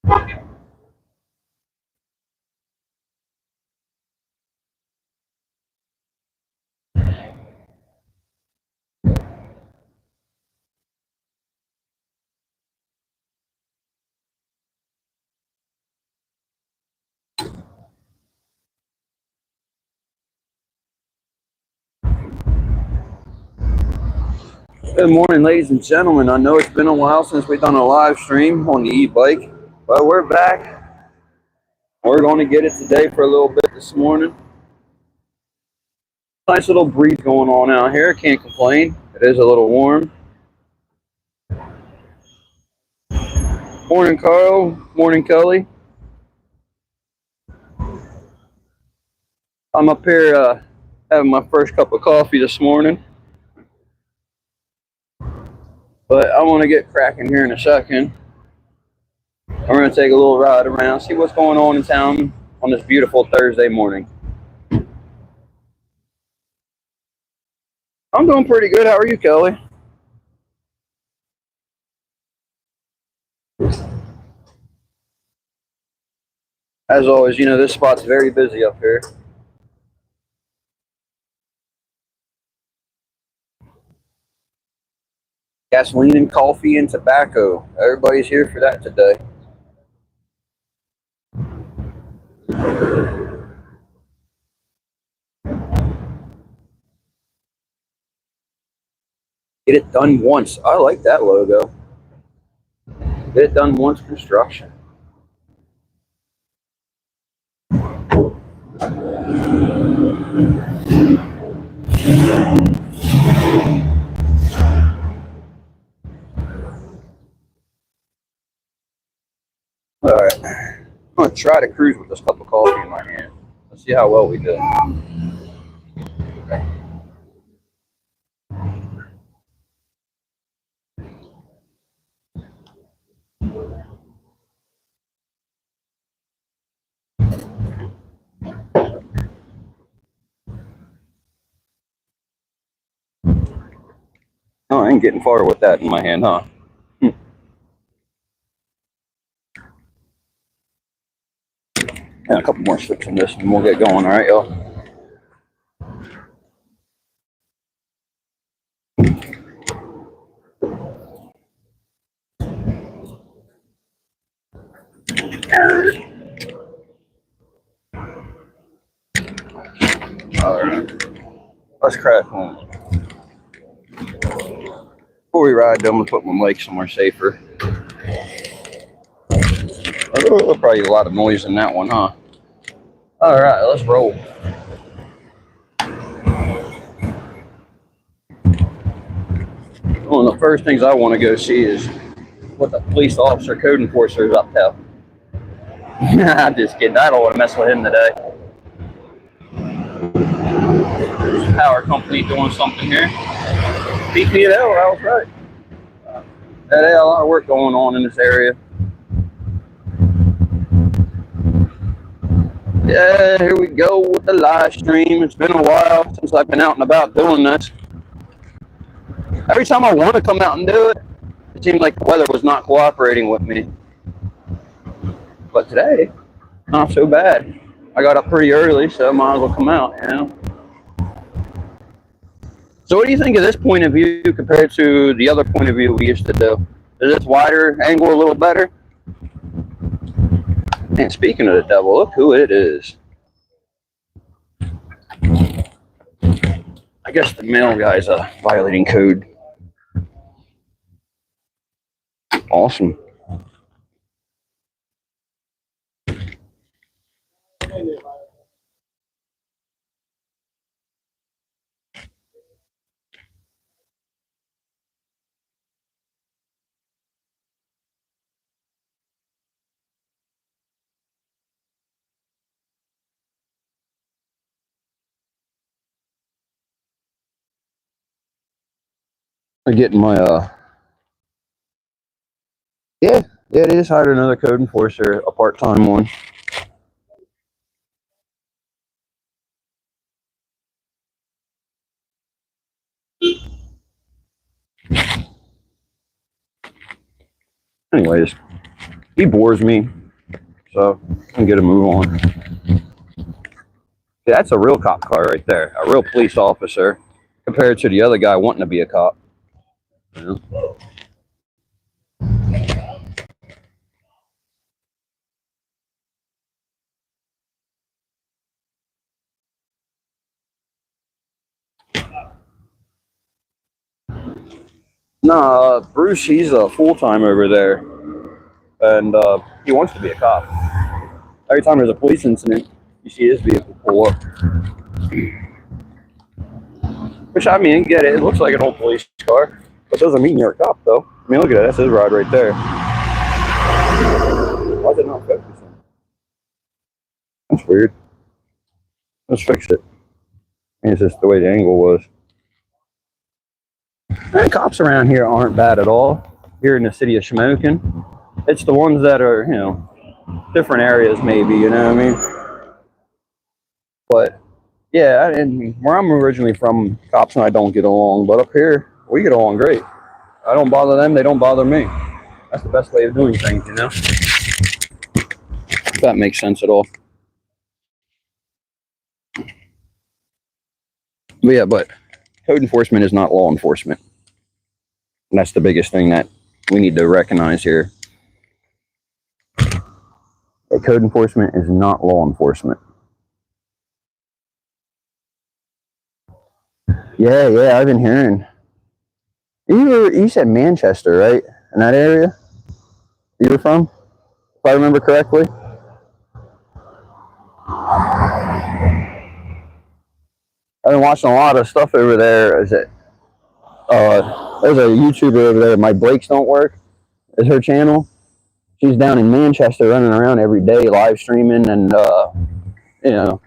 Good morning, ladies and gentlemen. I know it's been a while since we've done a live stream on the e-bike, but we're back. We're going to get it today for a little bit this morning. Nice little breeze going on out here. Can't complain. It is a little warm. Morning, Carl. Morning, Kelly. I'm up here having my first cup of coffee this morning, but I want to get cracking here in a second. We're going to take a little ride around, see what's going on in town on this beautiful Thursday morning. I'm doing pretty good. How are you, Kelly? As always, you know, this spot's very busy up here. Gasoline and coffee and tobacco. Everybody's here for that today. Get it done once. I like that logo. Get it done once construction. All right. I'm going to try to cruise with this cup of coffee in my hand. Let's see how well we do. Oh, I ain't getting far with that in my hand, huh? And a couple more sips on this and we'll get going, all right, y'all? All right. Let's crack on. Before we ride, I'm going to put my mic somewhere safer. Oh, probably a lot of noise in that one, huh? All right, let's roll. One of the first things I want to go see is what the police officer code enforcer is up to. I'm just kidding. I don't want to mess with him today. Power company doing something here. BPL, I was right. There ain't a lot of work going on in this area. Yeah, here we go with the live stream. It's been a while since I've been out and about doing this. Every time I want to come out and do it, it seems like the weather was not cooperating with me. But today, not so bad. I got up pretty early, so I might as well come out, you know. So what do you think of this point of view compared to the other point of view we used to do? Is this wider angle a little better? And speaking of the devil, look who it is. I guess the male guy's violating code. Awesome. I'm getting my yeah, it is hired another code enforcer, a part-time one. Anyways, He bores me, so I can get a move on. Yeah, that's a real cop car right there. A real police officer compared to the other guy wanting to be a cop. You know? Nah, Bruce, he's a full-time over there, and he wants to be a cop. Every time there's a police incident, you see his vehicle pull up. Which, I mean, get it. It looks like an old police car. But doesn't mean you're a cop, though. I mean, look at that. That's his ride right there. Why is it not focusing? That's weird. Let's fix it. It's just the way the angle was. The cops around here aren't bad at all. Here in the city of Smoken. It's the ones that are, you know, different areas maybe, you know what I mean? But, yeah, and where I'm originally from, cops and I don't get along. But up here, we get along great. I don't bother them, they don't bother me. That's the best way of doing things, you know? If that makes sense at all. But yeah, but code enforcement is not law enforcement. And that's the biggest thing that we need to recognize here. That code enforcement is not law enforcement. Yeah, I've been hearing. You said Manchester, right? In that area you were from? If I remember correctly. I've been watching a lot of stuff over there. Is it? There's a YouTuber over there. My brakes don't work. Is her channel? She's down in Manchester, running around every day, live streaming, and you know,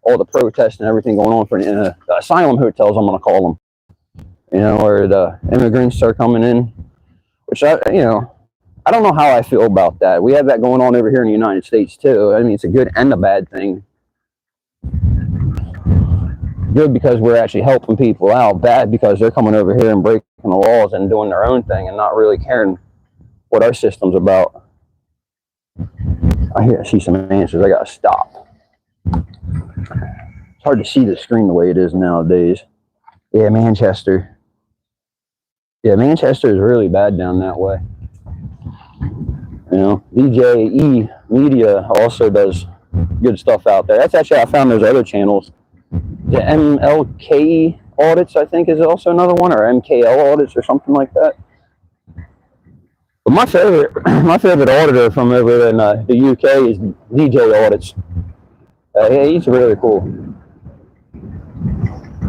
all the protests and everything going on for the asylum hotels. I'm gonna call them. You know, where the immigrants are coming in. Which I don't know how I feel about that. We have that going on over here in the United States too. I mean, it's a good and a bad thing. Good because we're actually helping people out. Bad because they're coming over here and breaking the laws and doing their own thing and not really caring what our system's about. I see some answers. I gotta stop. It's hard to see the screen the way it is nowadays. Yeah, Manchester. Yeah, Manchester is really bad down that way. You know, DJE Media also does good stuff out there. That's actually, I found there's other channels. The MLK Audits, I think, is also another one, or MKL Audits or something like that. But my favorite auditor from over in the UK is DJ Audits. Yeah, he's really cool.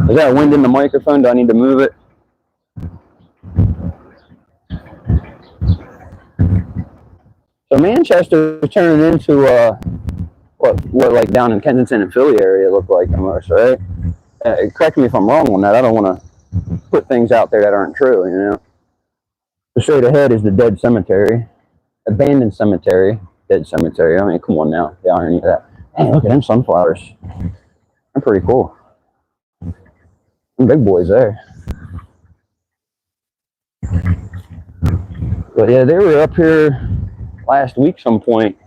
Is that wind in the microphone? Do I need to move it? So Manchester is turning into what like down in Kensington and Philly area look like almost, right? Correct me if I'm wrong on that. I don't want to put things out there that aren't true, you know. The straight ahead is the dead cemetery, abandoned cemetery, dead cemetery. I mean, come on now, the irony of that. Hey, look at them sunflowers. They're pretty cool. Some big boys there. But yeah, they were up here last week some point,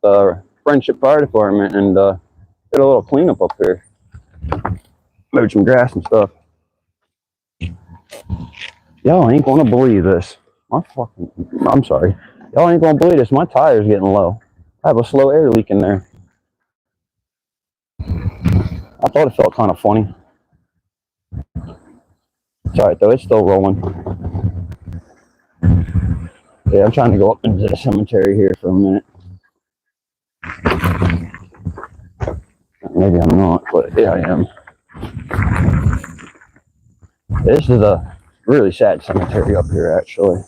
the Friendship Fire Department, and did a little cleanup up here. Mowed some grass and stuff. Y'all ain't gonna believe this. I'm sorry. Y'all ain't gonna believe this. My tire's getting low. I have a slow air leak in there. I thought it felt kind of funny. It's alright though, it's still rolling. Yeah, I'm trying to go up into the cemetery here for a minute. Maybe I'm not, but yeah, I am. This is a really sad cemetery up here, actually.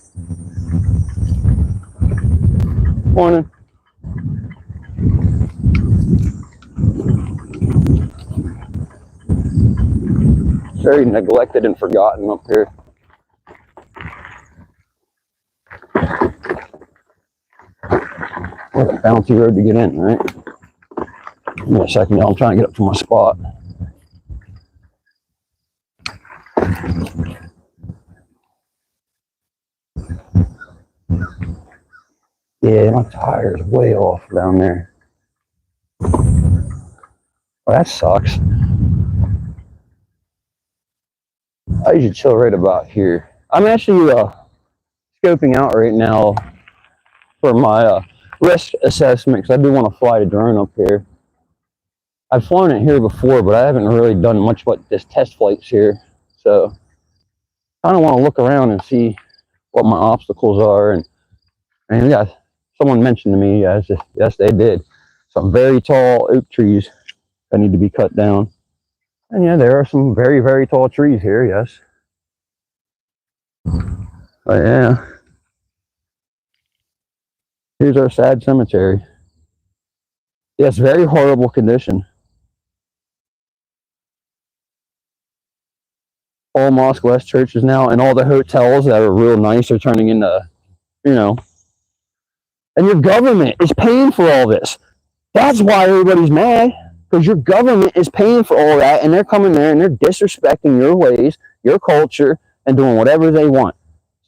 Morning. Very neglected and forgotten up here. What a bouncy road to get in, right? Give me a second, y'all. I'm trying to get up to my spot. Yeah, my tire's way off down there. Well, that sucks. I usually chill right about here. I'm actually scoping out right now for my risk assessment because I do want to fly the drone up here. I've flown it here before, but I haven't really done much but this test flights here. So I kind of want to look around and see what my obstacles are. And yeah, someone mentioned to me, yes, they did. Some very tall oak trees that need to be cut down. And yeah, there are some very, very tall trees here, yes. But yeah, here's our sad cemetery. Yes, very horrible condition. All Mosque West churches now, and all the hotels that are real nice are turning into, you know, and your government is paying for all this. That's why everybody's mad, because your government is paying for all that, and they're coming there and they're disrespecting your ways, your culture, and doing whatever they want.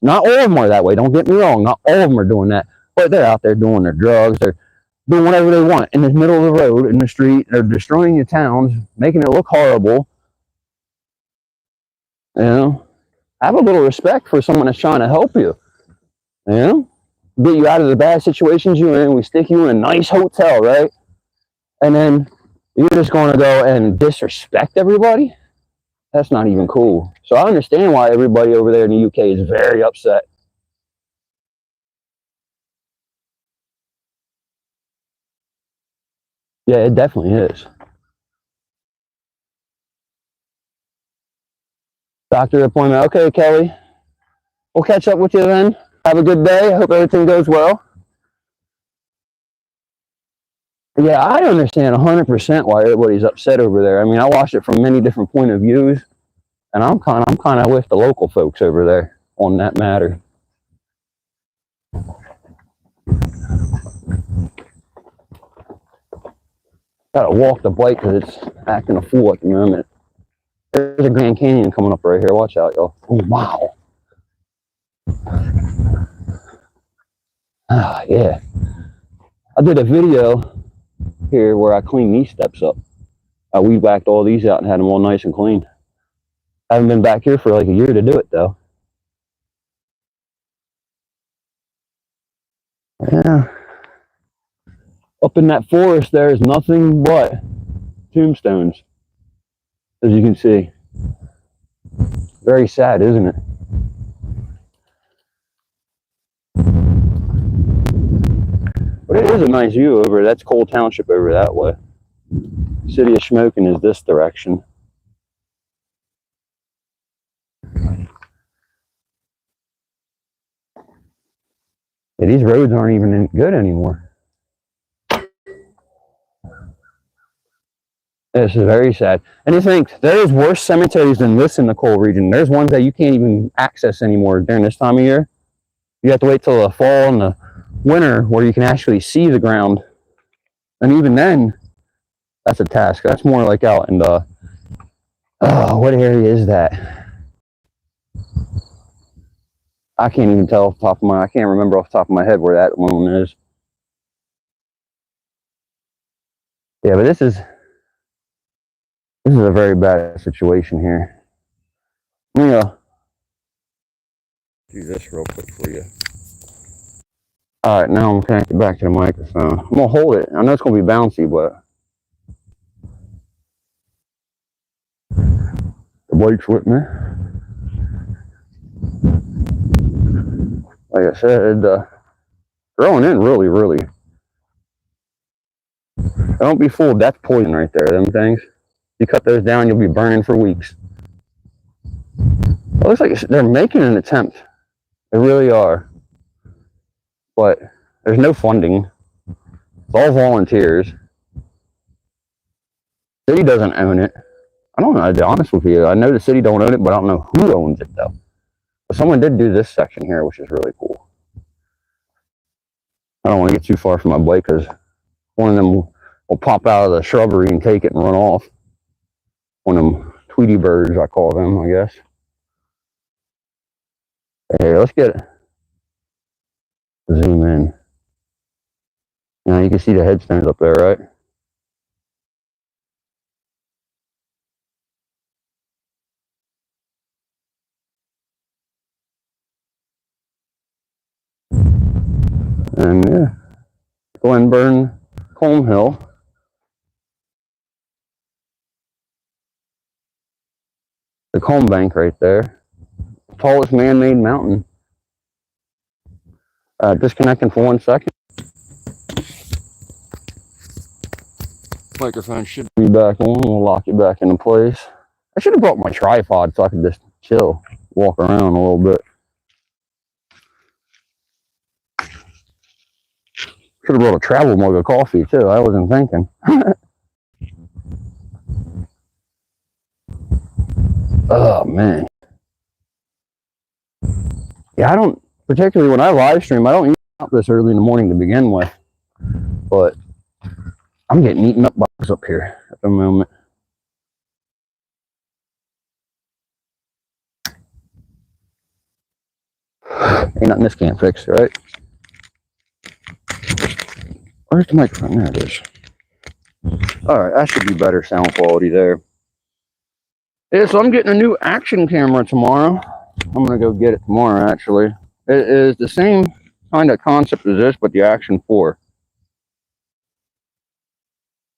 Not all of them are that way, don't get me wrong. Not all of them are doing that, but they're out there doing their drugs. They're doing whatever they want in the middle of the road, in the street. They're destroying your towns, making it look horrible. You know, have a little respect for someone that's trying to help you. You know, get you out of the bad situations you're in. We stick you in a nice hotel, right? And then you're just going to go and disrespect everybody? That's not even cool. So I understand why everybody over there in the UK is very upset. Yeah, it definitely is. Doctor appointment. Okay, Kelly. We'll catch up with you then. Have a good day. I hope everything goes well. Yeah, I understand 100% why everybody's upset over there. I mean, I watched it from many different point of views, and I'm kind of with the local folks over there on that matter. Gotta walk the bike because it's acting a fool at the moment. There's a Grand Canyon coming up right here. Watch out, y'all. Oh, wow. Ah, yeah. I did a video here where I cleaned these steps up. I weed whacked all these out and had them all nice and clean. I haven't been back here for like a year to do it, though. Yeah. Up in that forest, there is nothing but tombstones, as you can see. Very sad, isn't it? But it is a nice view over. That's Cole Township over that way. City of Smoken is this direction. Yeah, these roads aren't even good anymore. This is very sad. And you think there's worse cemeteries than this in the coal region. There's ones that you can't even access anymore during this time of year. You have to wait till the fall and the winter where you can actually see the ground. And even then, that's a task. That's more like out in the, what area is that? I can't even tell off the top of I can't remember off the top of my head where that one is. Yeah, but this is a very bad situation here. Let me do this real quick for you. All right, now I'm connected back to the microphone. I'm gonna hold it. I know it's gonna be bouncy, but the bike's with me. Like I said, growing in really. Don't be fooled. That's poison right there. Them things. You cut those down, you'll be burning for weeks. It looks like they're making an attempt. They really are. But there's no funding. It's all volunteers. The city doesn't own it. I don't know, to be honest with you. I know the city don't own it, but I don't know who owns it, though. But someone did do this section here, which is really cool. I don't want to get too far from my bike because one of them will pop out of the shrubbery and take it and run off. One of them Tweety birds, I call them, I guess. Hey, let's get zoom in. can see the headstones up there, right? And yeah, Glenburn, Combe Hill. The Combe Bank right there. Tallest man-made mountain. Disconnecting for 1 second. Microphone should be back on. We'll lock it back into place. I should have brought my tripod so I could just chill, walk around a little bit. Should have brought a travel mug of coffee too. I wasn't thinking. Oh man. Yeah, I don't, particularly when I live stream, I don't use out this early in the morning to begin with. But I'm getting eaten up bugs up here at the moment. Ain't nothing this can't fix, right? Where's the microphone? There it is. Alright, that should be better sound quality there. Yeah, so I'm getting a new action camera tomorrow. I'm gonna go get it tomorrow, actually. It is the same kind of concept as this, but the Action 4.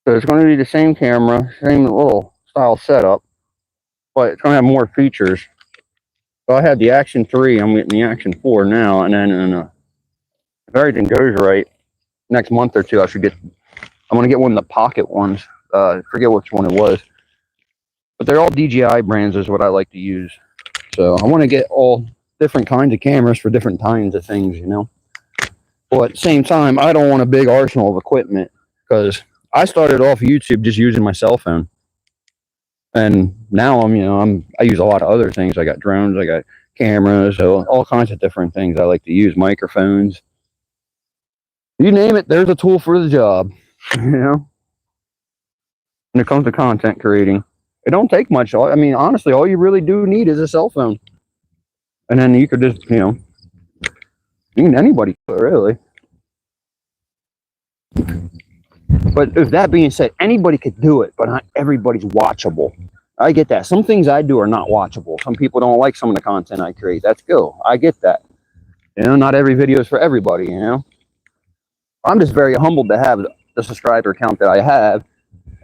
So it's going to be the same camera, same little style setup, but it's going to have more features. So I had the Action 3, I'm getting the Action 4 now, and then if everything goes right, next month or two, I'm going to get one of the pocket ones. I forget which one it was. But they're all DJI brands is what I like to use. So I want to get all different kinds of cameras for different kinds of things, you know. But at the same time, I don't want a big arsenal of equipment because I started off YouTube just using my cell phone. And now I use a lot of other things. I got drones, I got cameras, so all kinds of different things I like to use, microphones. You name it, there's a tool for the job, you know. When it comes to content creating, it don't take much. I mean, honestly, all you really do need is a cell phone. And then you could just, anybody could, really. But if that being said, anybody could do it, but not everybody's watchable. I get that. Some things I do are not watchable. Some people don't like some of the content I create. That's cool. I get that. Not every video is for everybody, I'm just very humbled to have the subscriber count that I have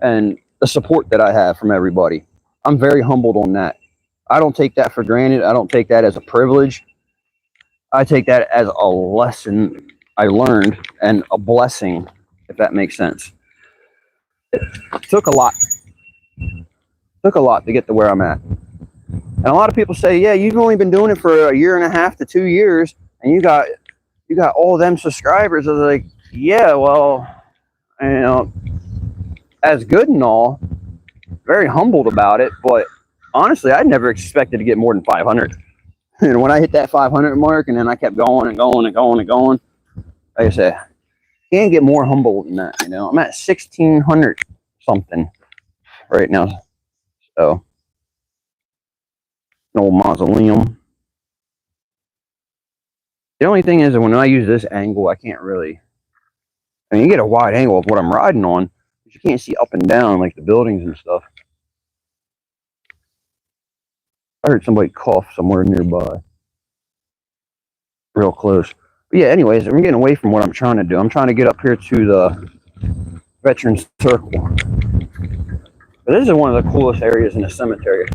and the support that I have from everybody. I'm very humbled on that. I don't take that for granted. I don't take that as a privilege. I take that as a lesson I learned and a blessing, if that makes sense. It took a lot. Took a lot to get to where I'm at. And a lot of people say, yeah, you've only been doing it for 1.5 to 2 years, and you got all them subscribers. I was like, yeah, well, as good and all, very humbled about it, but honestly, I never expected to get more than 500. And when I hit that 500 mark, and then I kept going and going and going and going, like I said, can't get more humble than that. I'm at 1,600 something right now. So, an old mausoleum. The only thing is that when I use this angle, I can't really. You get a wide angle of what I'm riding on, but you can't see up and down like the buildings and stuff. I heard somebody cough somewhere nearby. Real close. But yeah, anyways, I'm getting away from what I'm trying to do. I'm trying to get up here to the Veterans Circle. But this is one of the coolest areas in the cemetery.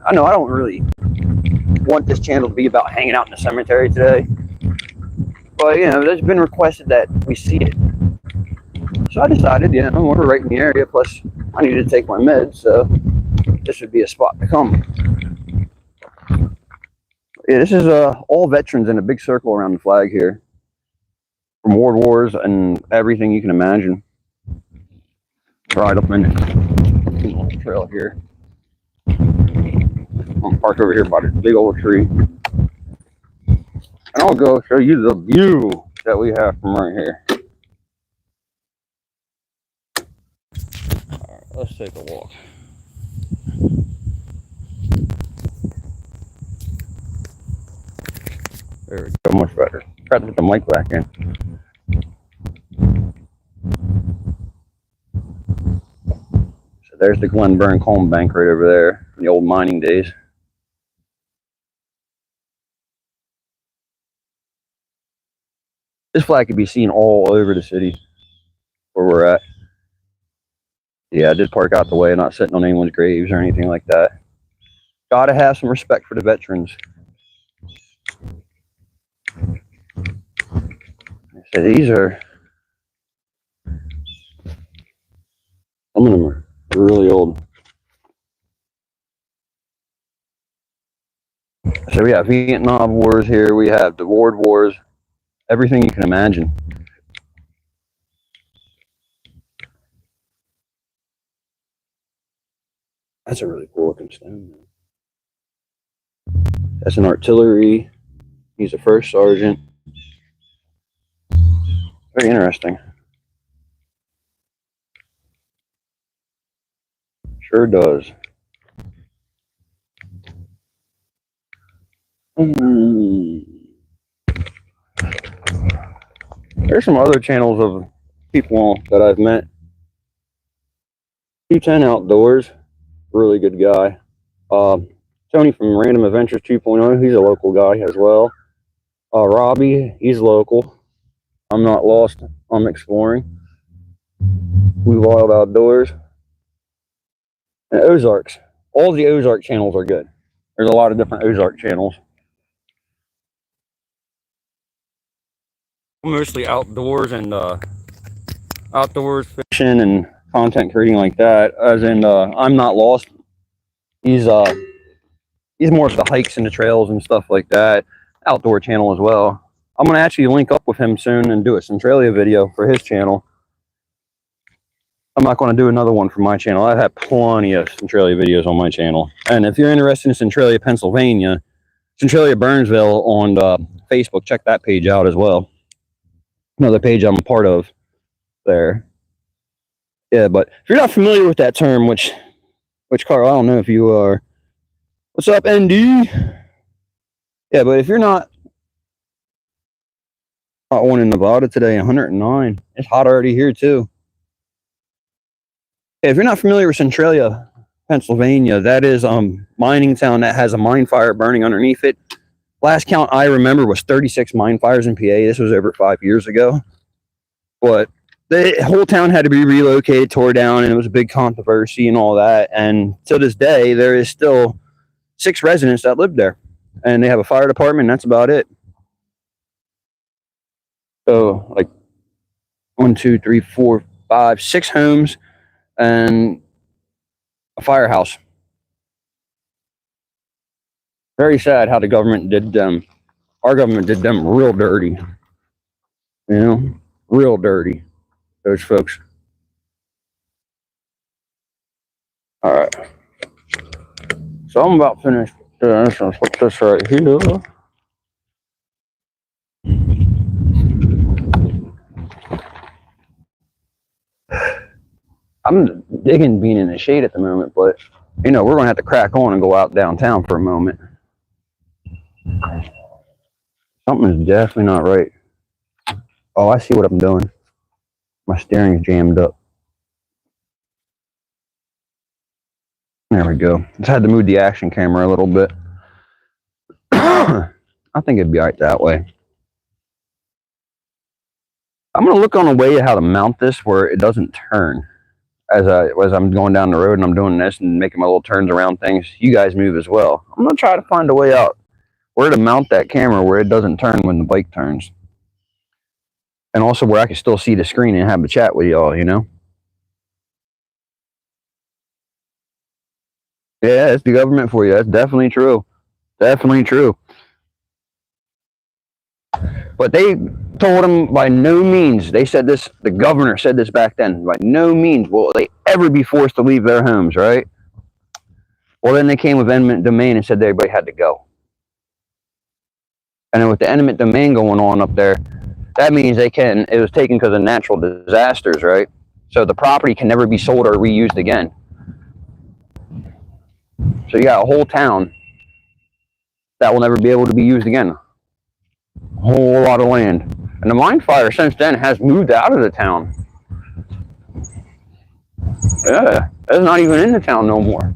I know I don't really want this channel to be about hanging out in the cemetery today. But, there's been requested that we see it. So I decided, we're right in the area. Plus, I need to take my meds, so this would be a spot to come. Yeah, this is all veterans in a big circle around the flag here. From World Wars and everything you can imagine. Right up in the trail here. I'm gonna park over here by this big old tree. And I'll go show you the view that we have from right here. Alright, let's take a walk. There we go, much better. Try to put the mic back in. There's the Glen Burn Coal Bank right over there in the old mining days. This flag could be seen all over the city where we're at. Yeah, I did park out the way, not sitting on anyone's graves or anything like that. Gotta have some respect for the veterans. So these are, some of them are really old. So we have Vietnam Wars here, we have the World Wars, everything you can imagine. That's a really cool looking stone. That's an artillery. He's a first sergeant. Very interesting. Sure does. There's some other channels of people that I've met. 210 Outdoors, really good guy. Tony from Random Adventures 2.0, he's a local guy as well. Robbie, he's local. I'm Not Lost, I'm Exploring. We Wild Outdoors. And Ozarks. All the Ozark channels are good. There's a lot of different Ozark channels. Mostly outdoors and outdoors fishing and content creating like that. As in, I'm Not Lost. He's more of the hikes and the trails and stuff like that. Outdoor channel as well. I'm gonna actually link up with him soon and do a Centralia video for his channel. I'm not going to do another one for my channel. I have plenty of Centralia videos on my channel. And if you're interested in Centralia, Pennsylvania, Centralia Burnsville on Facebook, check that page out as well. Another page I'm a part of there. Yeah, but if you're not familiar with that term, which Carl, I don't know if you are. What's up, ND? Yeah, but if you're not hot one in Nevada today, 109. It's hot already here too. If you're not familiar with Centralia, Pennsylvania, that is mining town that has a mine fire burning underneath it. Last count I remember was 36 mine fires in PA. This was over 5 years ago. But the whole town had to be relocated, tore down, and it was a big controversy and all that. And to this day, there is still 6 residents that live there. And they have a fire department, and that's about it. So, like, 1, 2, 3, 4, 5, 6 homes and a firehouse. Very sad how the government did them. Our government did them real dirty. You know, real dirty. Those folks. All right. So I'm about finished. I'm gonna put this right here. I'm digging being in the shade at the moment, but you know, we're gonna have to crack on and go out downtown for a moment. Something is definitely not right. Oh, I see what I'm doing. My steering is jammed up. There we go. Just had to move the action camera a little bit. I think it'd be all right that way. I'm gonna look on a way how to mount this where it doesn't turn. As I'm going down the road and I'm doing this and making my little turns around things, you guys move as well. I'm gonna try to find a way out where to mount that camera where it doesn't turn when the bike turns. And also where I can still see the screen and have a chat with y'all, you know? Yeah, it's the government for you. That's definitely true. Definitely true. But they told them by no means, they said this, the governor said this back then, by no means will they ever be forced to leave their homes, right? Well, then they came with eminent domain and said everybody had to go. And then with the eminent domain going on up there, that means it was taken because of natural disasters, right? So the property can never be sold or reused again. So you got a whole town that will never be able to be used again. A whole lot of land. And the mine fire since then has moved out of the town. Yeah. It's not even in the town no more.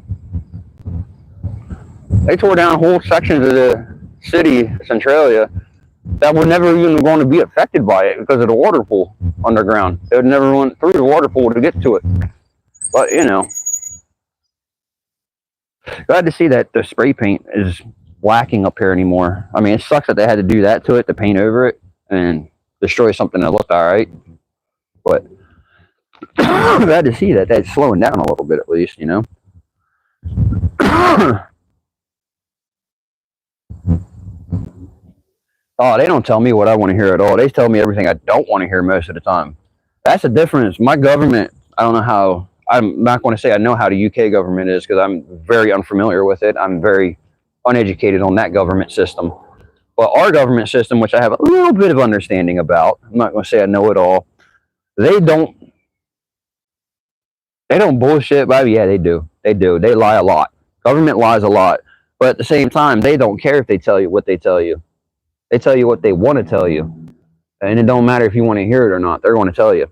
They tore down whole sections of the city, Centralia, that were never even going to be affected by it because of the water pool underground. They would never went through the water pool to get to it. But, you know, glad to see that the spray paint is lacking up here anymore. I mean, it sucks that they had to do that to it to paint over it and destroy something that looked all right. But I'm glad to see that that's slowing down a little bit at least, you know. Oh, they don't tell me what I want to hear at all. They tell me everything I don't want to hear most of the time. That's the difference. My government, I don't know how, I'm not going to say I know how the UK government is because I'm very unfamiliar with it. I'm very uneducated on that government system. But our government system, which I have a little bit of understanding about, I'm not going to say I know it all. They don't bullshit, but yeah, they do. They do. They lie a lot. Government lies a lot. But at the same time, they don't care if they tell you what they tell you. They tell you what they want to tell you. And it don't matter if you want to hear it or not. They're going to tell you.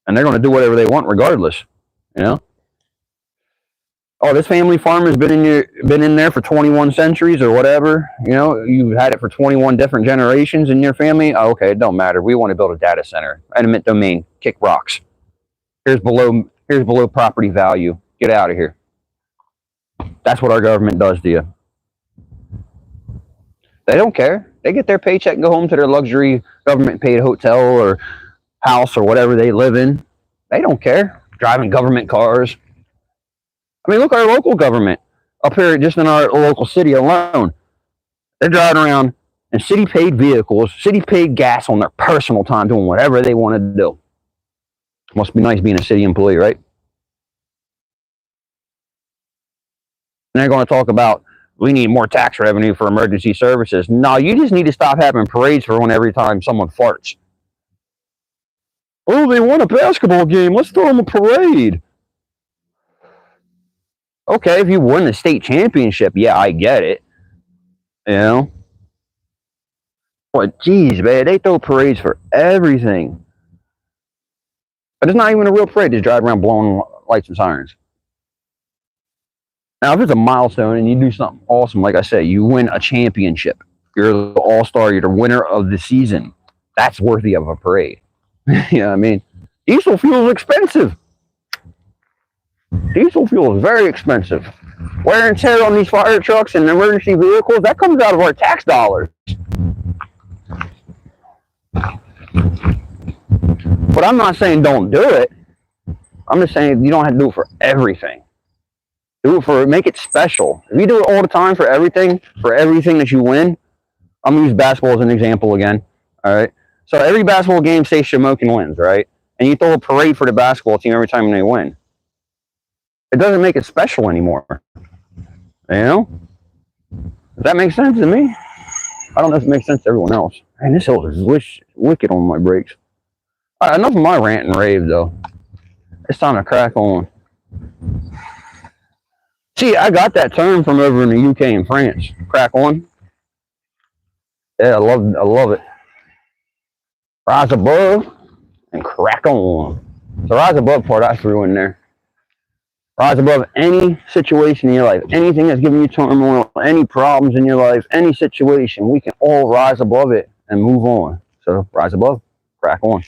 And they're going to do whatever they want regardless. You know? Oh, this family farm has been in there for 21 centuries or whatever. You know, you've had it for 21 different generations in your family. Oh, okay, it don't matter. We want to build a data center. Eminent domain. Kick rocks. Here's below property value. Get out of here. That's what our government does to you. They don't care. They get their paycheck and go home to their luxury government-paid hotel or house or whatever they live in. They don't care. Driving government cars. I mean, look at our local government up here just in our local city alone. They're driving around in city-paid vehicles, city-paid gas on their personal time, doing whatever they want to do. Must be nice being a city employee, right? And they're going to talk about, we need more tax revenue for emergency services. No, you just need to stop having parades for every time someone farts. Oh, they won a basketball game. Let's throw them a parade. Okay, if you win the state championship, yeah, I get it. You know? But, geez, man, they throw parades for everything. But it's not even a real parade. They just drive around blowing lights and sirens. Now, if it's a milestone and you do something awesome, like I said, you win a championship, you're the all-star, you're the winner of the season, that's worthy of a parade. You know what I mean? Diesel fuel is expensive. Diesel fuel is very expensive. Wear and tear on these fire trucks and emergency vehicles, that comes out of our tax dollars. But I'm not saying don't do it. I'm just saying you don't have to do it for everything. Do it make it special. If you do it all the time for everything that you win, I'm going to use basketball as an example again. All right. So every basketball game, say Smoken wins, right? And you throw a parade for the basketball team every time they win. It doesn't make it special anymore. You know? Does that make sense to me? I don't know if it makes sense to everyone else. Man, this hill is wicked on my brakes. All right, enough of my rant and rave, though. It's time to crack on. See, I got that term from over in the UK and France. Crack on. Yeah, I love it. Rise above and crack on. The rise above part I threw in there. Rise above any situation in your life, anything that's giving you turmoil, any problems in your life, any situation. We can all rise above it and move on. So rise above, crack on.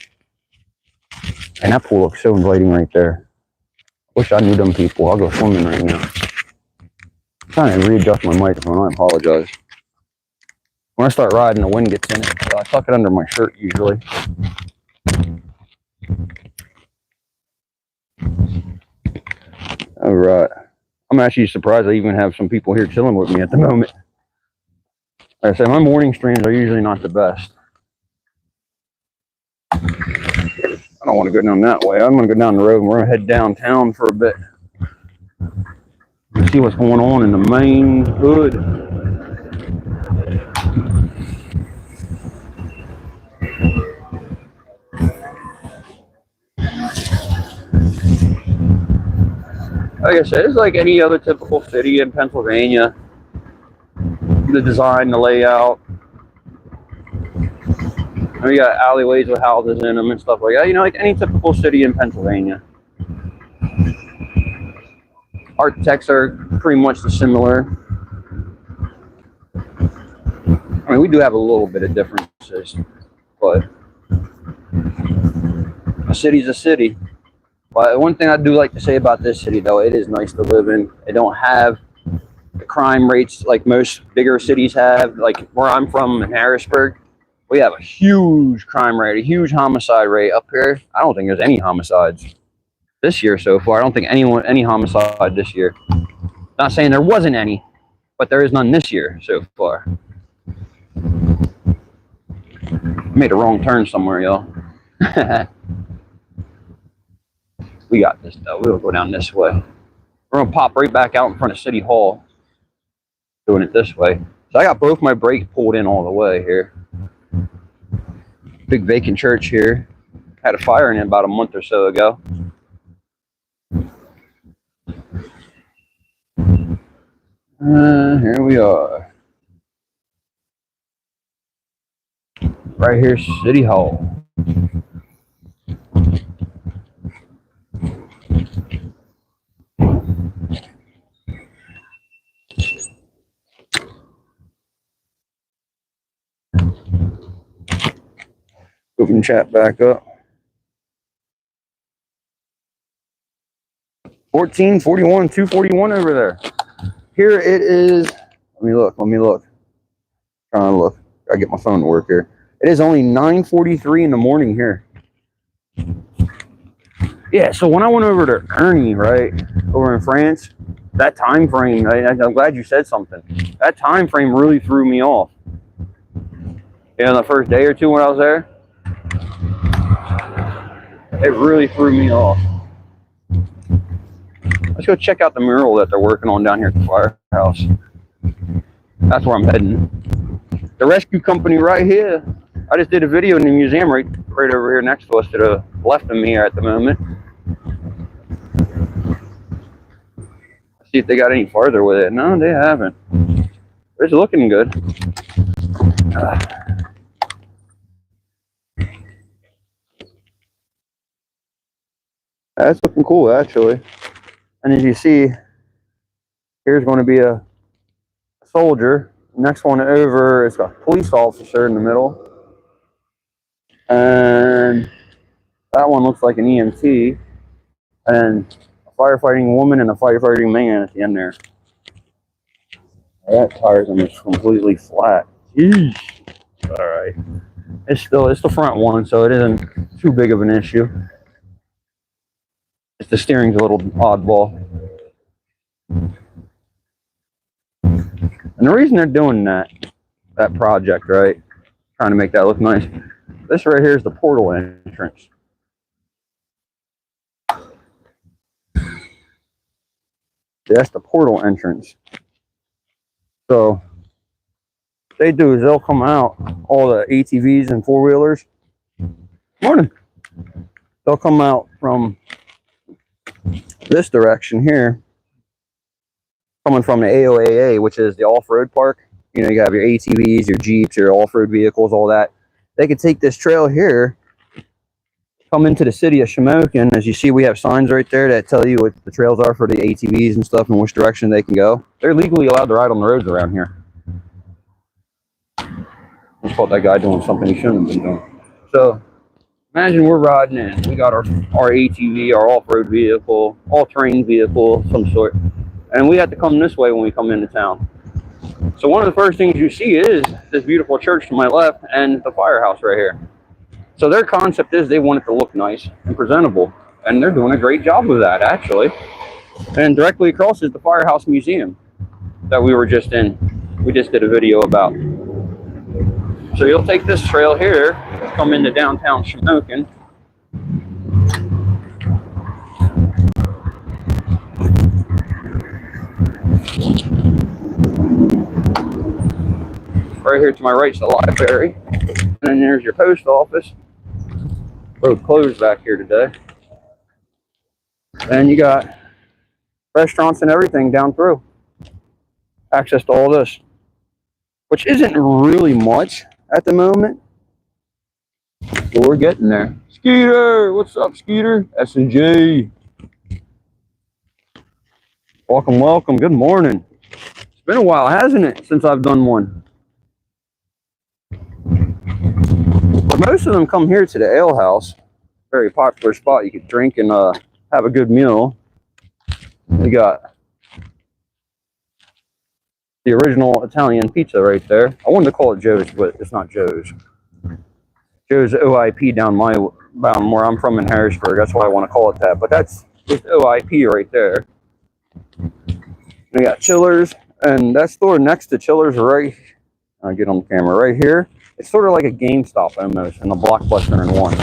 And that pool looks so inviting right there. Wish I knew them people. I'll go swimming right now. I'm trying to readjust my microphone. I apologize. When I start riding, the wind gets in it. So I tuck it under my shirt usually. All right. I'm actually surprised I even have some people here chilling with me at the moment. Like I said, my morning streams are usually not the best. I don't want to go down that way. I'm going to go down the road and we're going to head downtown for a bit. See what's going on in the main hood. Like I said, it's like any other typical city in Pennsylvania. The design, the layout. We got alleyways with houses in them and stuff like that. You know, like any typical city in Pennsylvania. Architects are pretty much similar. I mean, we do have a little bit of differences, but a city's a city. But one thing I do like to say about this city, though, it is nice to live in. It don't have the crime rates like most bigger cities have. Like where I'm from in Harrisburg, we have a huge crime rate, a huge homicide rate. Up here, I don't think there's any homicides this year so far. I don't think any homicide this year. Not saying there wasn't any, but there is none this year so far. Made a wrong turn somewhere, y'all. We got this though. We'll go down this way. We're gonna pop right back out in front of City Hall. Doing it this way. So I got both my brakes pulled in all the way here. Big vacant church here. Had a fire in it about a month or so ago. Here we are. Right here, City Hall. Open chat back up. 1441, 241 over there. Here it is. Let me look. Trying to look. Gotta get my phone to work here. It is only 9:43 in the morning here. Yeah, so when I went over to Ernie, right, over in France, that time frame, I'm glad you said something. That time frame really threw me off. You know, the first day or two when I was there, it really threw me off. Let's go check out the mural that they're working on down here at the firehouse. That's where I'm heading. The rescue company right here. I just did a video in the museum right over here next to us to the left of me at the moment. Let's see if they got any farther with it. No, they haven't. It's looking good. That's looking cool, actually. And as you see, here's going to be a soldier. Next one over is a police officer in the middle. And that one looks like an EMT. And a firefighting woman and a firefighting man at the end there. That tire's almost completely flat. Eesh. Alright. It's the front one, so it isn't too big of an issue. Just the steering's a little oddball. And the reason they're doing that project, right, trying to make that look nice, this right here is the portal entrance. That's the portal entrance. So what they do is they'll come out, all the ATVs and four-wheelers. Morning. They'll come out from this direction here, coming from the AOAA, which is the off-road park. You know, you have your ATVs, your Jeeps, your off-road vehicles, all that. They could take this trail here, come into the city of Smoken. As you see, we have signs right there that tell you what the trails are for the ATVs and stuff and which direction they can go. They're legally allowed to ride on the roads around here. I caught that guy doing something he shouldn't have been doing. So imagine we're riding in. We got our ATV, our off-road vehicle, all-terrain vehicle of some sort. And we have to come this way when we come into town. So one of the first things you see is this beautiful church to my left and the firehouse right here. So their concept is they want it to look nice and presentable. And they're doing a great job of that, actually. And directly across is the Firehouse Museum that we were just in. We just did a video about. So you'll take this trail here, come into downtown Smoken. Right here to my right is the library. And then there's your post office. Road closed back here today. And you got restaurants and everything down through. Access to all this, which isn't really much at the moment, but we're getting there. Skeeter, what's up, Skeeter? S&J. Welcome, welcome. Good morning. It's been a while, hasn't it, since I've done one? But most of them come here to the ale house. Very popular spot. You could drink and have a good meal. We got the original Italian pizza right there. I wanted to call it Joe's, but it's not Joe's. Joe's OIP down where I'm from in Harrisburg. That's why I want to call it that. But that's just OIP right there. We got Chillers, and that store next to Chillers right. I'll get on the camera right here. It's sort of like a GameStop almost, and a Blockbuster in one.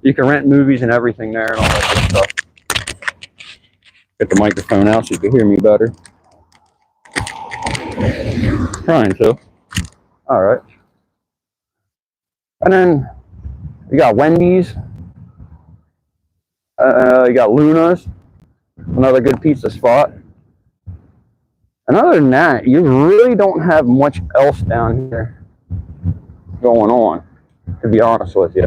You can rent movies and everything there and all that good stuff. Get the microphone out so you can hear me better. Trying to. All right. And then you got Wendy's. You got Luna's, another good pizza spot. And other than that, you really don't have much else down here going on, to be honest with you.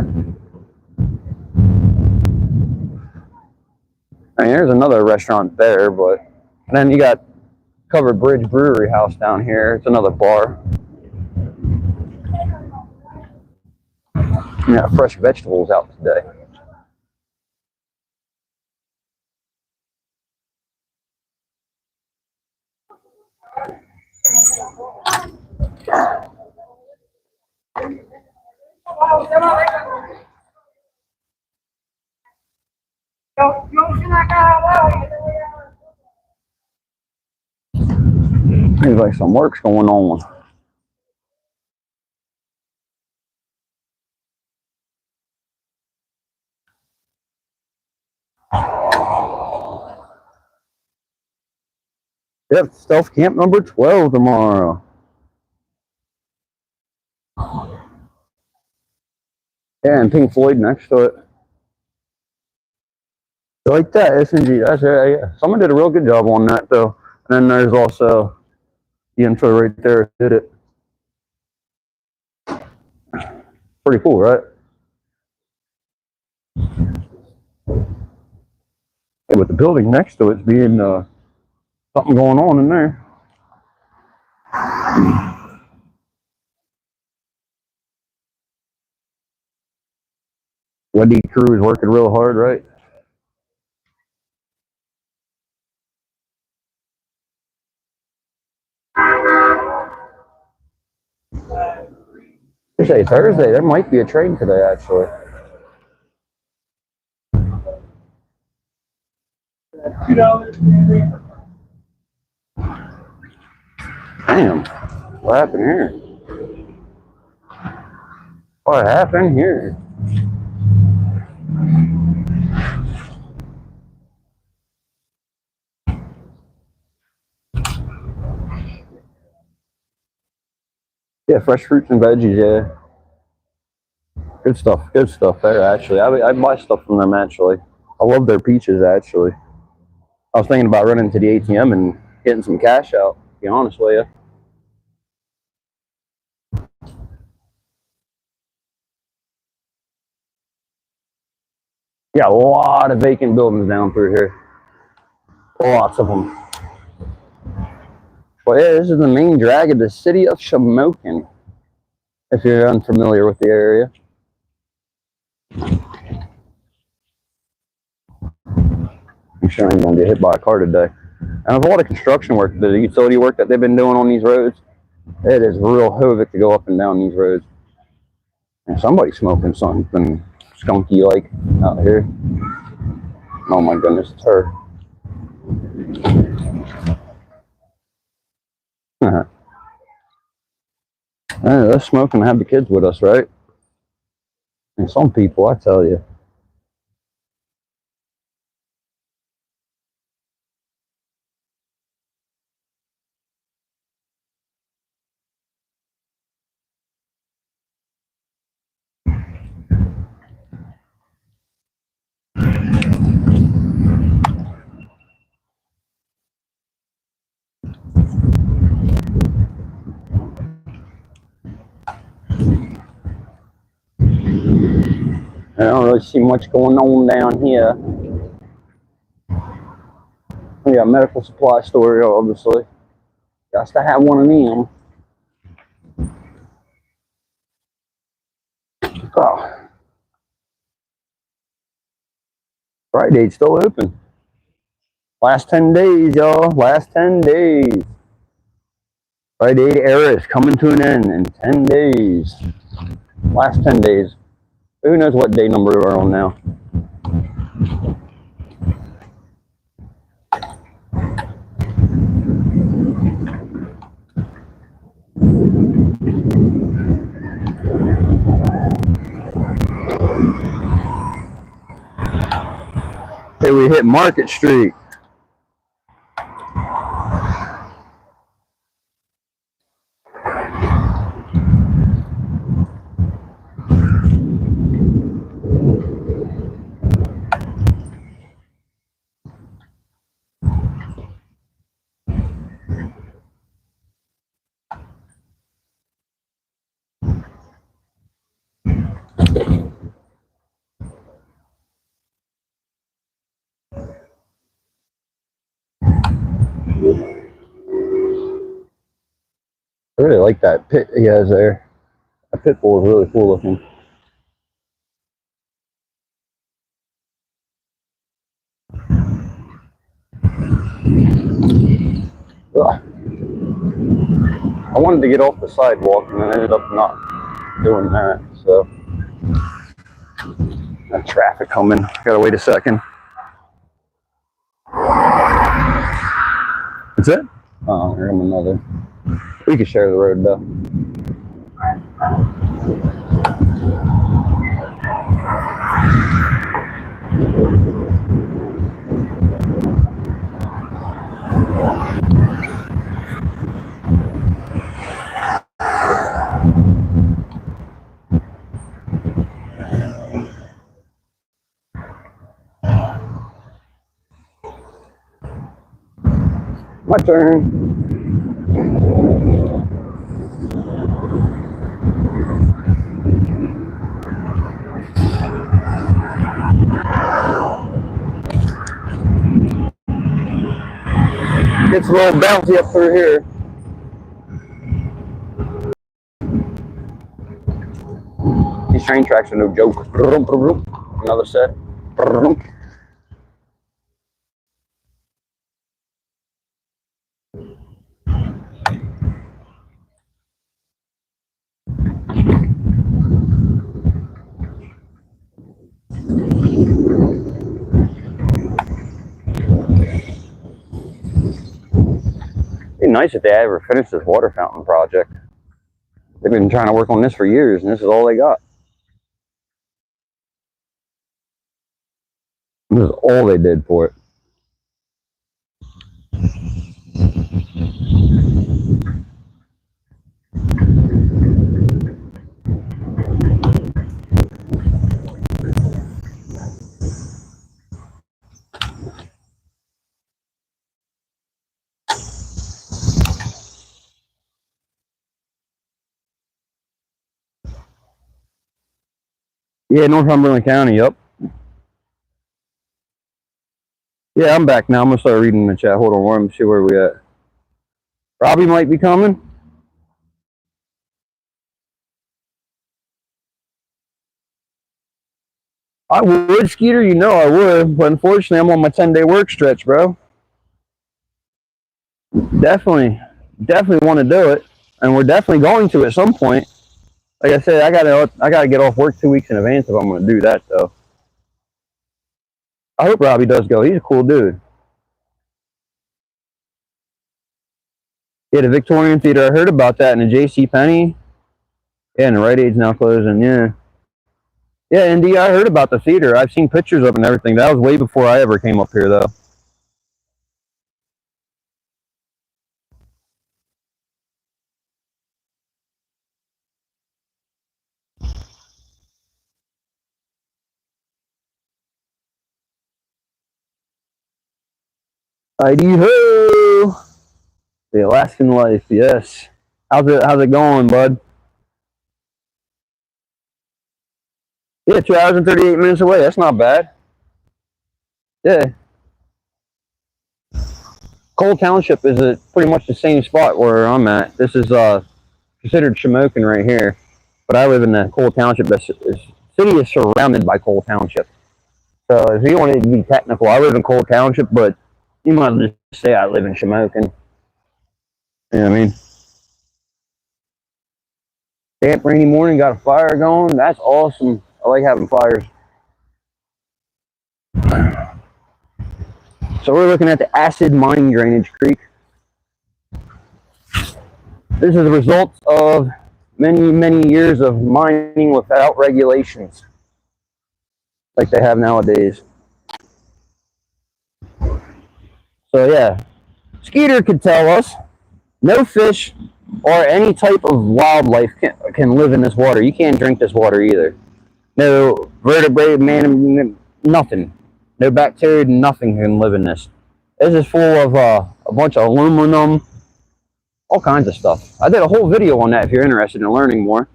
I mean, there's another restaurant there, but and then you got Covered Bridge Brewery House down here. It's another bar. You got fresh vegetables out today. Seems like some work's going on. Yep, stealth camp number 12 tomorrow. Yeah, and Pink Floyd next to it. Like that, SNG. That's it. Yeah. Someone did a real good job on that, though. And then there's also the intro right there. Did it. Pretty cool, right? Yeah, with the building next to it being something going on in there. Wendy crew is working real hard, right? They say Thursday. There might be a train today, actually. Damn. What happened here? What happened here? Yeah, fresh fruits and veggies, yeah. Good stuff there, actually. I buy stuff from them, actually. I love their peaches, actually. I was thinking about running to the ATM and getting some cash out, to be honest with you. Yeah, a lot of vacant buildings down through here. Lots of them. But yeah, this is the main drag of the city of Smoken, if you're unfamiliar with the area. I'm sure I'm going to get hit by a car today. And there's a lot of construction work, the utility work that they've been doing on these roads. It is real havoc to go up and down these roads. And somebody's smoking something skunky like out here. Oh my goodness, it's her. Let's smoke and have the kids with us, right? And some people, I tell you. I don't really see much going on down here. We got a medical supply store, obviously. Got to have one of them. Oh. Friday's still open. Last 10 days, y'all. Last 10 days. Friday era is coming to an end in 10 days. Last 10 days. Who knows what day number we're on now? Hey, we hit Market Street. I really like that pit he has there. That pit bull is really cool looking. Ugh. I wanted to get off the sidewalk and then I ended up not doing that. So, that traffic coming. I gotta wait a second. That's it? Oh, here comes another. We could share the road though. My turn. It's a little bouncy up through here. These train tracks are no joke. Another set. It'd be nice if they ever finished this water fountain project. They've been trying to work on this for years, and this is all they got. This is all they did for it. Yeah, Northumberland County, yep. Yeah, I'm back now. I'm going to start reading the chat. Hold on, let me see where we at. Robbie might be coming. I would, Skeeter. You know I would. But unfortunately, I'm on my 10-day work stretch, bro. Definitely want to do it. And we're definitely going to at some point. Like I said, I gotta get off work 2 weeks in advance if I'm going to do that, though. I hope Robbie does go. He's a cool dude. Yeah, the Victorian Theater. I heard about that. And the J.C. Penney. Yeah, and the Rite Aid's now closing. Yeah. Yeah, Indy, I heard about the theater. I've seen pictures of it and everything. That was way before I ever came up here, though. Heidi-ho! The Alaskan life, yes. How's it going, bud? Yeah, 2 hours and 38 minutes away. That's not bad. Yeah. Cole Township is pretty much the same spot where I'm at. This is considered Smoken right here, but I live in the Cole Township. The city is surrounded by Cole Township. So if you want to be technical, I live in Cole Township, but you might just say I live in Smoken. You know what I mean? Damp, rainy morning, got a fire going. That's awesome. I like having fires. So we're looking at the acid mine drainage creek. This is the result of many years of mining without regulations like they have nowadays. So yeah, Skeeter could tell us no fish or any type of wildlife can live in this water. You can't drink this water either. No vertebrate, nothing. No bacteria, nothing can live in this. This is full of a bunch of aluminum, all kinds of stuff. I did a whole video on that if you're interested in learning more.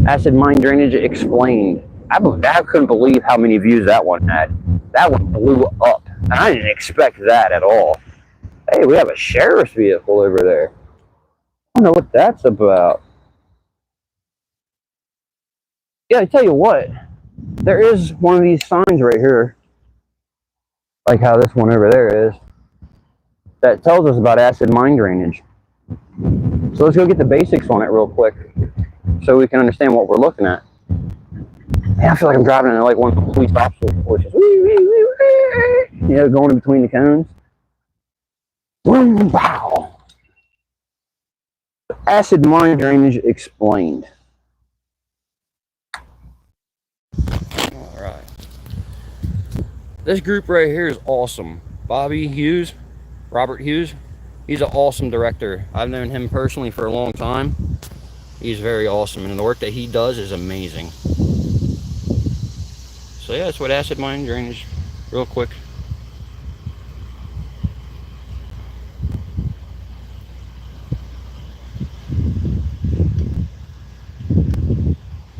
Acid mine drainage explained. I couldn't believe how many views that one had. That one blew up. And I didn't expect that at all. Hey, we have a sheriff's vehicle over there. I don't know what that's about. Yeah, I tell you what. There is one of these signs right here, like how this one over there is, that tells us about acid mine drainage. So let's go get the basics on it real quick so we can understand what we're looking at. Man, I feel like I'm driving in like one of the police officers' horses. You know, going in between the cones. Wow. Acid mine drainage explained. Alright. This group right here is awesome. Bobby Hughes, Robert Hughes. He's an awesome director. I've known him personally for a long time. He's very awesome, and the work that he does is amazing. So yeah, that's what acid mine drainage, real quick.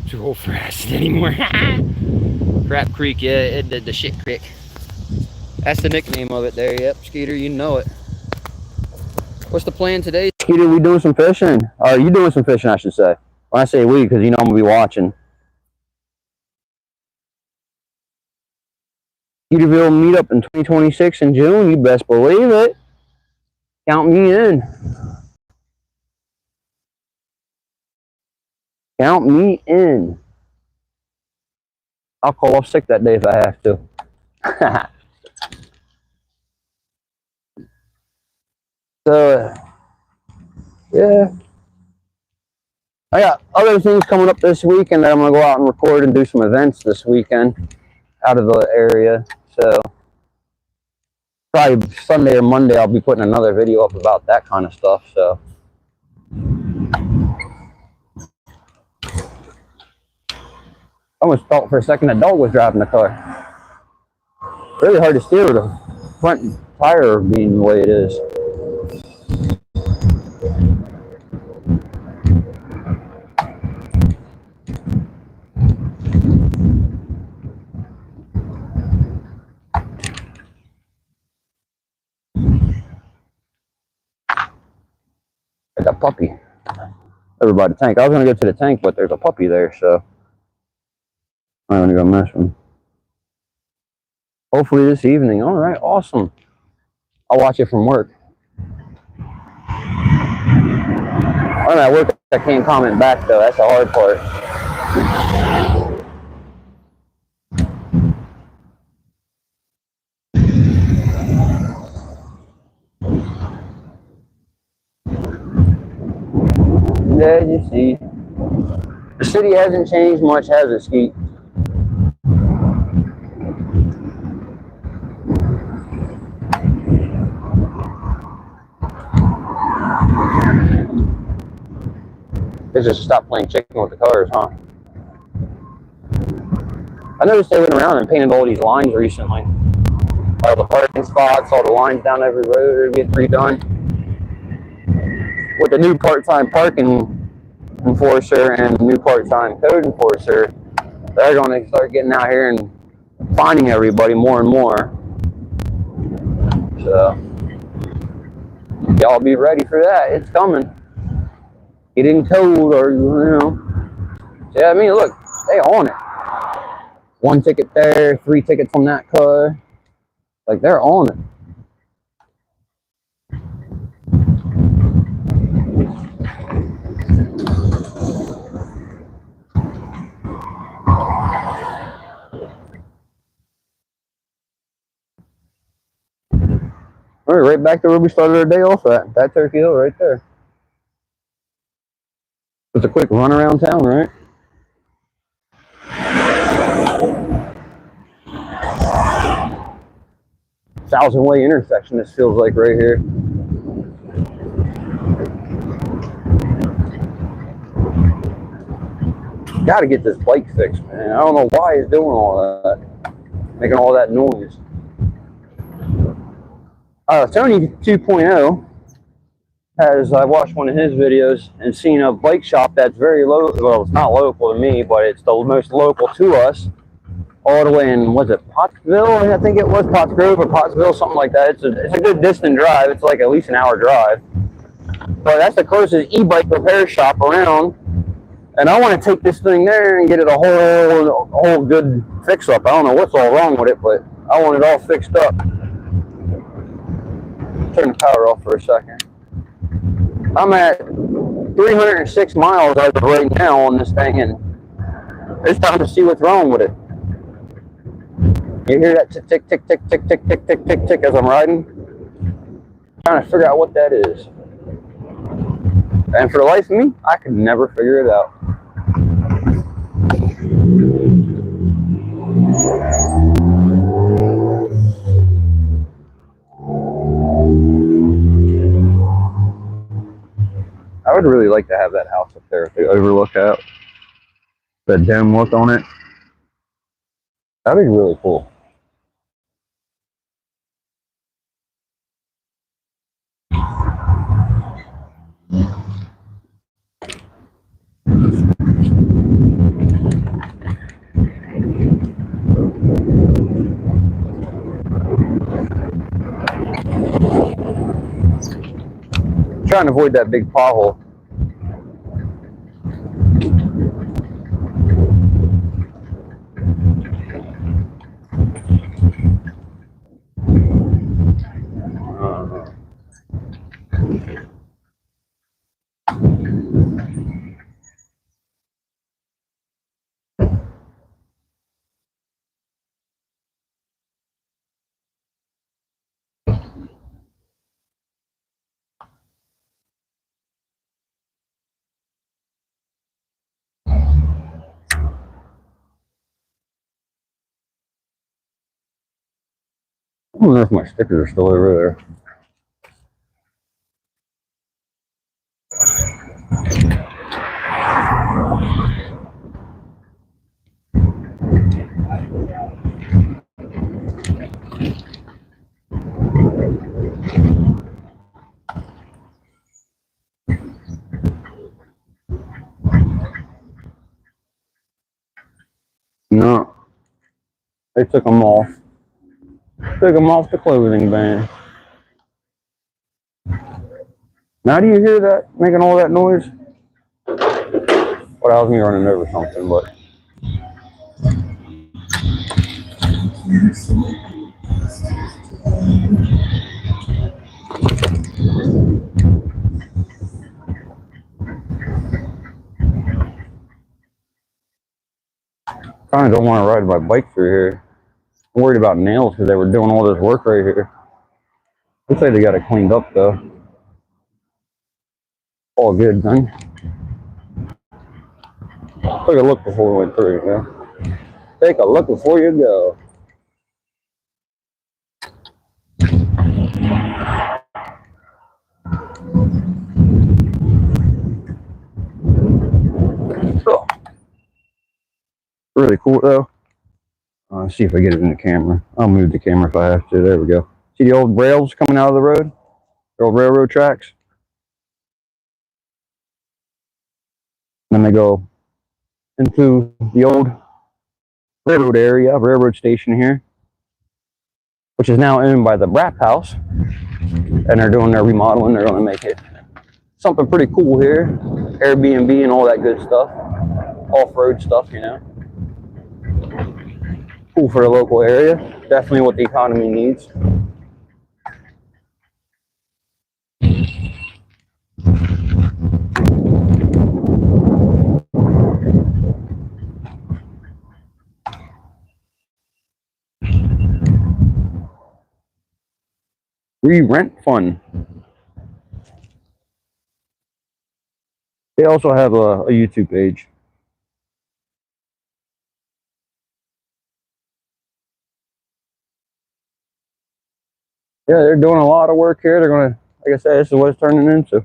Too old for acid anymore. Crap Creek, yeah, the shit creek. That's the nickname of it there. Yep, Skeeter, you know it. What's the plan today? Skeeter, we doing some fishing. Or you doing some fishing, I should say. When I say we, because you know I'm going to be watching. Skeeterville meetup in 2026 in June. You best believe it. Count me in. Count me in. I'll call off sick that day if I have to. So, yeah. I got other things coming up this weekend that I'm going to go out and record and do some events this weekend out of the area. So, probably Sunday or Monday I'll be putting another video up about that kind of stuff. So, I almost thought for a second that dog was driving the car. Really hard to steer with the front tire being the way it is. Like a puppy over by the tank. I was going to go to the tank, but there's a puppy there, so I'm going to go mess with him. Hopefully this evening. All right, awesome. I'll watch it from work. I'm at work, I can't comment back, though. That's the hard part. Yeah, you see. The city hasn't changed much, has it, Skeet? They just stopped playing chicken with the cars, huh? I noticed they went around and painted all these lines recently. All the parking spots, all the lines down every road are getting redone. With the new part-time parking enforcer and the new part-time code enforcer, they're going to start getting out here and finding everybody more and more. So y'all be ready for that. It's coming. Getting towed, or you know. Yeah, I mean, look, they on it. 1 ticket there, 3 tickets on that car. Like, they're on it. All right, right back to where we started our day off at. That Turkey Hill right there. Just a quick run around town, right? Thousand-way intersection, this feels like right here. Gotta get this bike fixed, man. I don't know why he's doing all that. Making all that noise. Tony 2.0 has, I watched one of his videos and seen a bike shop that's very local. Well, it's not local to me, but it's the most local to us. All the way in, was it Pottsville? I think it was Pottsgrove or Pottsville, something like that. It's a good distant drive. It's like at least an hour drive. But that's the closest e-bike repair shop around. And I want to take this thing there and get it a whole good fix up. I don't know what's all wrong with it, but I want it all fixed up. Turn the power off for a second. I'm at 306 miles as of right now on this thing, and it's time to see what's wrong with it. You hear that tick, tick, tick, tick, tick, tick, tick, tick, tick, tick as I'm riding? Trying to figure out what that is. And for the life of me, I could never figure it out. I would really like to have that house up there with the overlook out. That dome look on it. That'd be really cool. Trying to avoid that big pothole. I don't know if my stickers are still over there. No, they took them off. Took them off the clothing van. Now do you hear that making all that noise? Well, that was me running over something, but kind of don't want to ride my bike through here. I'm worried about nails because they were doing all this work right here. Looks like they got it cleaned up though. All good, then. Take a look before we went through, yeah. Take a look before you go. Oh. Really cool though. Let's see if I get it in the camera. I'll move the camera if I have to. There we go. See the old rails coming out of the road? The old railroad tracks? Then they go into the old railroad area, railroad station here. which is now owned by the Brap House, and they're doing their remodeling. They're going to make it something pretty cool here, Airbnb and all that good stuff, off-road stuff, you know. Cool for the local area, definitely what the economy needs. Re-rent fund. They also have a YouTube page. Yeah, they're doing a lot of work here. They're going to, like I said, this is what it's turning into.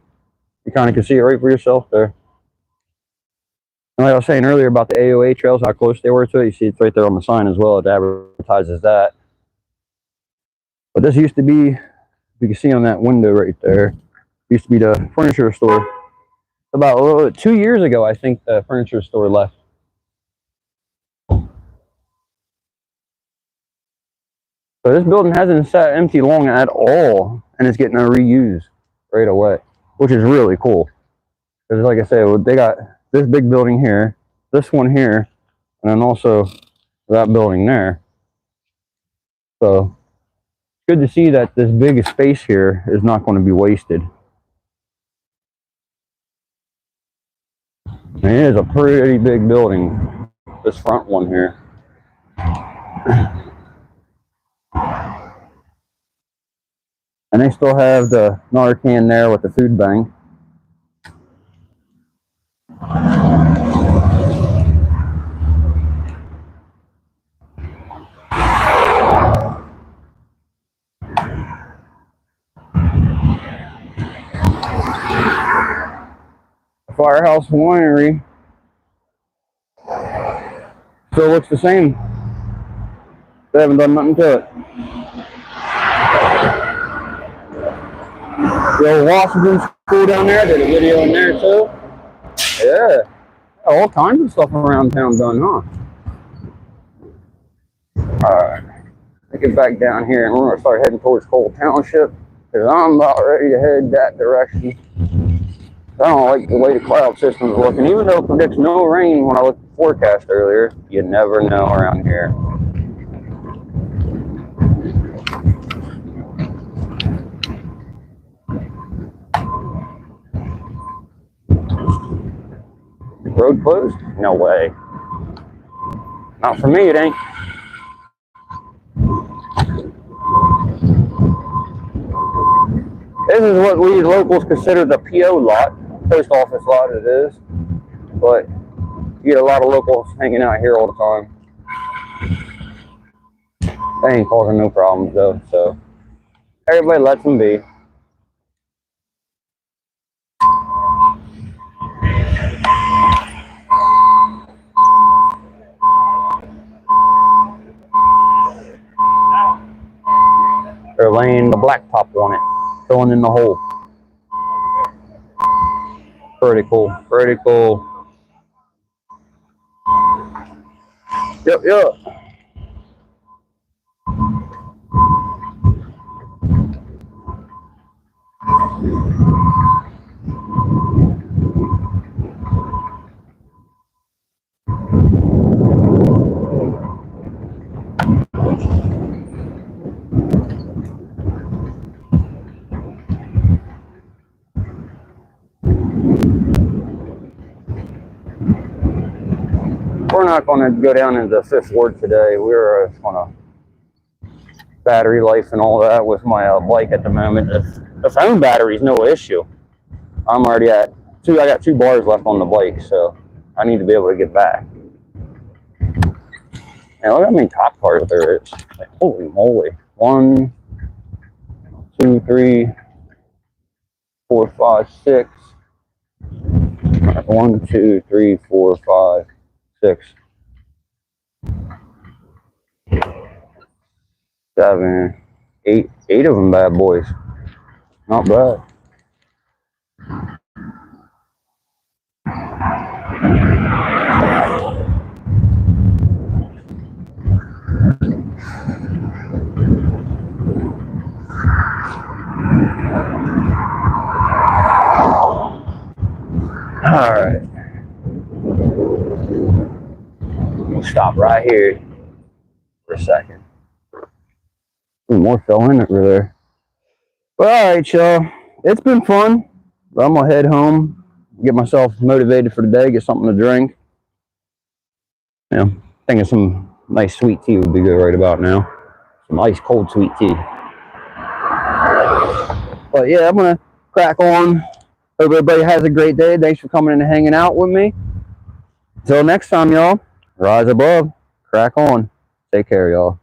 You kind of can see it right for yourself there. And like I was saying earlier about the AOA trails, how close they were to it, you see it's right there on the sign as well. It advertises that. But this used to be, you can see on that window right there, used to be the furniture store. About 2 years ago, I think the furniture store left. So this building hasn't sat empty long at all, and it's getting a reuse right away, which is really cool. Because like I said, they got this big building here, this one here, and then also that building there. So it's good to see that this big space here is not going to be wasted. And it is a pretty big building, this front one here. And they still have the Narcan there with the food bank. Firehouse Winery still looks the same. They haven't done nothing to it. The old Washington School down there, I did a video in there too. Yeah, all kinds of stuff around town done, huh? Alright, let's get back down here and we're going to start heading towards Township because I'm about ready to head that direction. I don't like the way the cloud system is looking. Even though it predicts no rain when I looked at the forecast earlier, you never know around here. Road closed? No way. Not for me, it ain't. This is what we locals consider the PO lot. Post office lot it is. But you get a lot of locals hanging out here all the time. They ain't causing no problems though, so everybody lets them be. They're laying the blacktop on it, filling in the hole. Pretty cool, pretty cool. Yep, yep. We're not going to go down into the Fifth Ward today. We're on a battery life and all that with my bike at the moment. The phone battery is no issue. I'm already at I got 2 bars left on the bike, so I need to be able to get back. And look how many top cars there is. Like, holy moly. 1, 2, 3, 4, 5, 6. 1, 2, 3, 4, 5, 6, 7, 8. 8 of them bad boys. Not bad. stop right here for a second. More fell in over there. But alright, y'all. It's been fun. But I'm gonna head home, get myself motivated for the day, get something to drink. Yeah, thinking some nice sweet tea would be good right about now. Some ice cold sweet tea. But yeah, I'm gonna crack on. Hope everybody has a great day. Thanks for coming in and hanging out with me. Until next time, y'all. Rise above. Crack on. Take care, y'all.